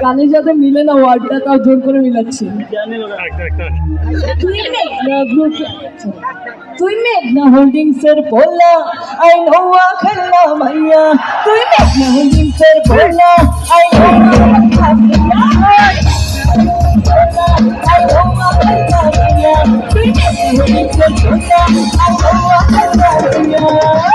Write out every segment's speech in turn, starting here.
গানের সাথে মিলে না ওয়ার্ডটা, তাও জোর করে মিলাচ্ছি। তুই মেঘনা হোল্ডিংসের পোলা, আই নো খেলনা মাইয়া। তুই মেঘনা হোল্ডিংসের পোলা, আই নো খেলনা মাইয়া। আই নো খেলনা মাইয়া। তুই মেঘনা হোল্ডিংসের পোলা, আই নো খেলনা মাইয়া।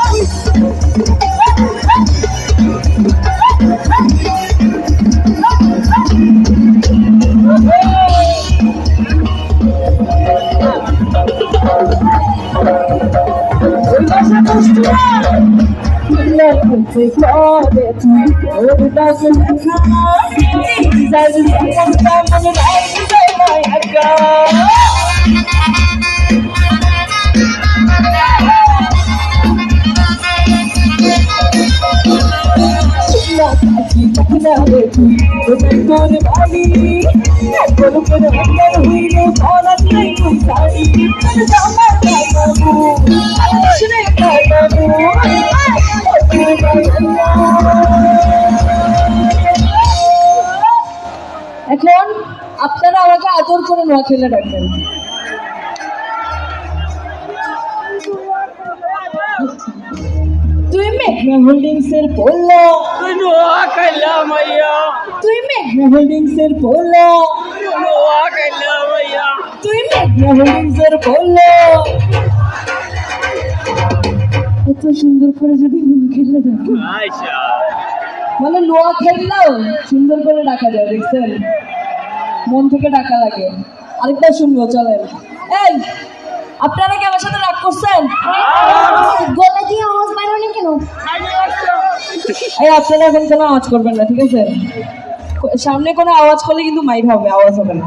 এখন আপনারা আমাকে আদর করে নোয়াখালী ডাকবেন। তুই মেঘনা হোল্ডিংসের পোলা, তুই নোয়াখালী মাইয়া। তুই মেঘনা হোল্ডিংসের পোলা, নোয়াখালী মাইয়া। তুই মেঘনা হোল্ডিংসের পোলা। এত সুন্দর করে যদি নোয়াখালী ডাকে, আচ্ছা মানে নোয়াখালীও সুন্দর করে ডাকা যায়, দেখছেন? মন থেকে ডাকা লাগে। আরেকটা শুনবো, চলেন। এই আপনারা কি আমার সাথে রাগ করছেন? গলা দিয়ে আওয়াজ বাইরে না কেন? এই আপনারা এখন কোনো আওয়াজ করবেন না, ঠিক আছে? সামনে কোনো আওয়াজ করলে কিন্তু মাইর হবে, আওয়াজ হবে না।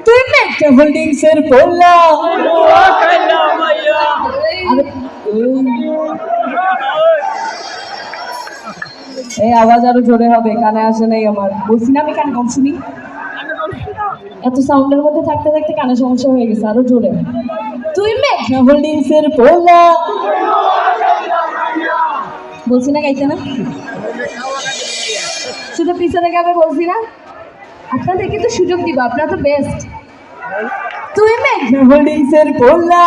তুই মেঘনা হোল্ডিংসের পোলা, নোয়াখালী মাইয়া। এই আওয়াজ আরো জোরে হবে, কানে আসে নাই আমার। বলছি না আমি কানে কম শুনি, এত সাউন্ডের মধ্যে থাকতে থাকতে কানে সমস্যা হয়ে গেছে, আরো জোরে। তুই মেঘনা হোল্ডিংসের পোলা, বলছি না গাইতে না, শুধু পিছনে গাবে বলছি না। আপনাদেরকে তো সুযোগ দিব, আপনারা তো বেস্ট। তুই মেঘনা হোল্ডিংসের পোলা,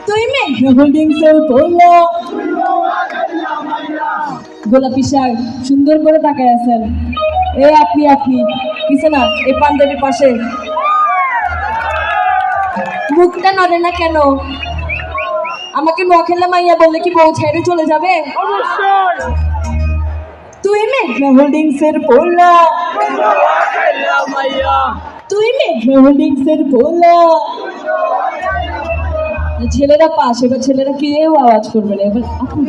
তুই মেঘনা হোল্ডিংসের পোলা। গোলাপি শাক সুন্দর করে তাকায় আছেন। এই আপনি কিছু না, এই পাঞ্জাবির পাশে মুখটা নড়ে না কেন? আমাকে নোয়াখালী মাইয়া বললে কি বউ ছেড়ে চলে যাবে? তুই মেঘনা হোল্ডিংসের পোলা, তুই মেঘনা হোল্ডিংসের পোলা। ছেলেরা পাশ, এবার ছেলেরা কেউ আওয়াজ করবে না। এবার আপনি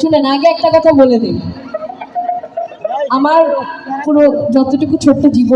শুনেন, আগে একটা কথা বলে দিই, আমার পুরো যতটুকু ছোট্ট জীবন